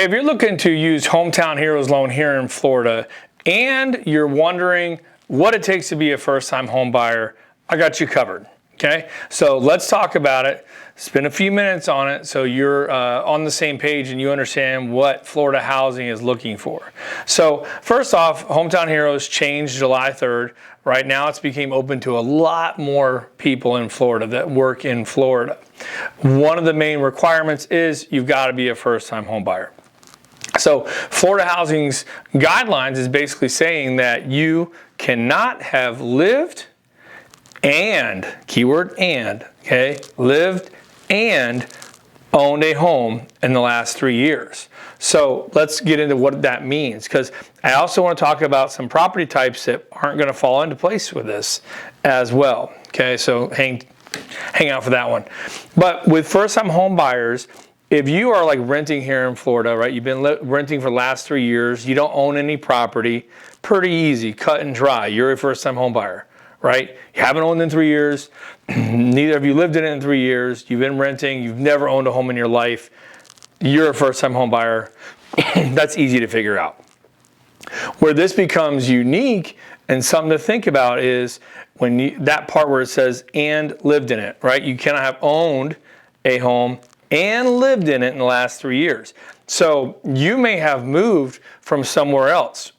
Hey, if you're looking to use Hometown Heroes loan here in Florida and you're wondering what it takes to be a first-time home buyer, I got you covered. Okay, so let's talk about it. Spend a few minutes on it so you're on the same page and you understand what Florida housing is looking for. So first off, Hometown Heroes changed July 3rd. Right now it's became open to a lot more people in Florida that work in Florida. One of the main requirements is you've got to be a first-time home buyer. So Florida Housing's guidelines is basically saying that you cannot have lived and, keyword and, okay, lived and owned a home in the last 3 years. So let's get into what that means, because I also want to talk about some property types that aren't going to fall into place with this as well. Okay, so hang out for that one. But with first-time home buyers, if you are like renting here in Florida, right, you've been renting for the last 3 years, you don't own any property, pretty easy, cut and dry, you're a first-time home buyer, right? You haven't owned in 3 years, neither have you lived in it in 3 years, you've been renting, you've never owned a home in your life, you're a first-time home buyer. That's easy to figure out. Where this becomes unique and something to think about is when that part where it says and lived in it, right? You cannot have owned a home and lived in it in the last 3 years. So you may have moved from somewhere else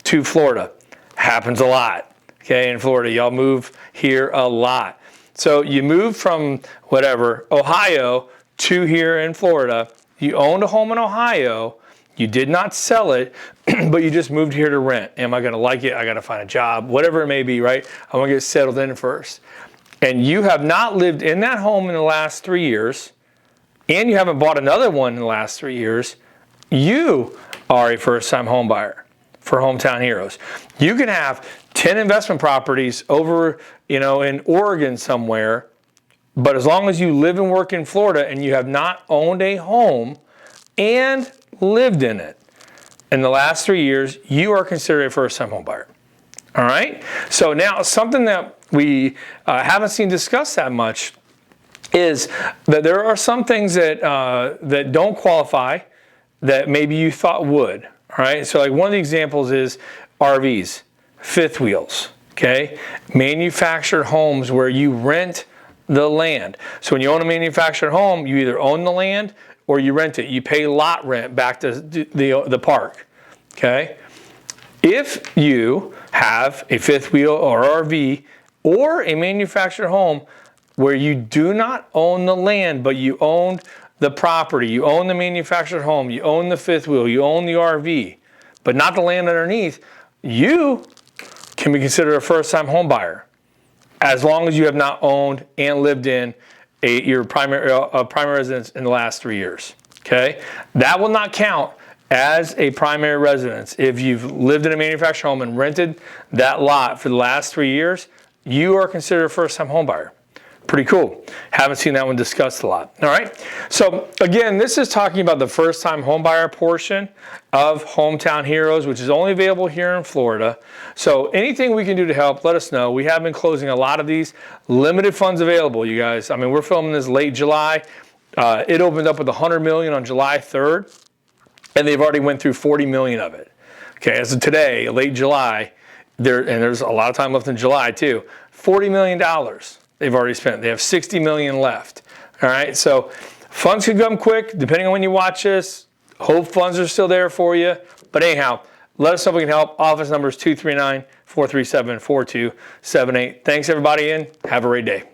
to Florida. Happens a lot, okay? In Florida, y'all move here a lot. So you moved from whatever, Ohio to here in Florida. You owned a home in Ohio. You did not sell it, but you just moved here to rent. Am I going to like it? I got to find a job, whatever it may be, right? I want to get settled in first. And you have not lived in that home in the last 3 years, and you haven't bought another one in the last 3 years, you are a first-time home buyer for Hometown Heroes. You can have 10 investment properties over, in Oregon somewhere, but as long as you live and work in Florida and you have not owned a home and lived in it in the last 3 years, you are considered a first-time home buyer. All right? So now something that we haven't seen discussed that much is that there are some things that that don't qualify that maybe you thought would. All right, so like one of the examples is RVs, fifth wheels, okay? Manufactured homes where you rent the land. So when you own a manufactured home, you either own the land or you rent it. You pay lot rent back to the park, okay? If you have a fifth wheel or RV or a manufactured home where you do not own the land, but you own the property, you own the manufactured home, you own the fifth wheel, you own the RV, but not the land underneath, you can be considered a first-time home buyer as long as you have not owned and lived in your primary residence in the last 3 years, okay? That will not count as a primary residence. If you've lived in a manufactured home and rented that lot for the last 3 years, you are considered a first-time home buyer. Pretty cool. Haven't seen that one discussed a lot. All right. So again, this is talking about the first-time homebuyer portion of Hometown Heroes, which is only available here in Florida. So anything we can do to help, let us know. We have been closing a lot of these. Limited funds available, you guys. I mean, we're filming this late July. It opened up with $100 million on July 3rd, and they've already went through $40 million of it. Okay, as of today, late July, there's a lot of time left in July too. $40 million. They've already spent. They have $60 million left. All right, so funds could come quick depending on when you watch this. Hope funds are still there for you. But anyhow, let us know if we can help. Office number is 239-437-4278. Thanks everybody, and have a great day.